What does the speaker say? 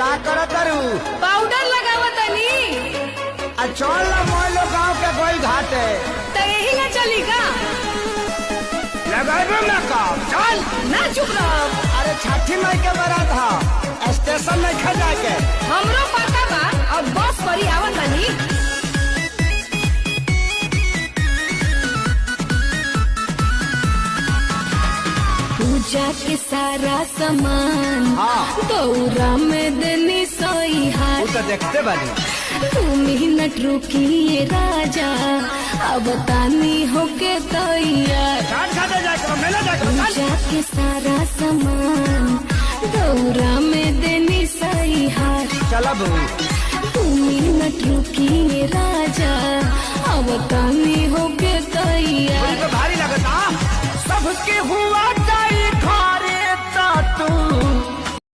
का करत तारू? पाउडर लगावतनी। चल ना मोलो गाँव के कोई घाट है तो यही ना चली का? लगाबे ना काम चल ना चुप रहो। अरे छठी माई के बारात हा स्टेशन में खा जाके हमरो पता बा अब बस परी आवत तनी। पूजा के सारा सामान दौरा में देनी सोई हाथ तो देखते बानी तुम ही नट रुकिए राजा अब तानी होके तैयार। पूजा के सारा सामान दौरा में देनी सही हार। चला बहू तुम ही नट रुकिए राजा अब तानी होके तैयार। तो भारी लगता सबके हुआ जाई खारे ता तू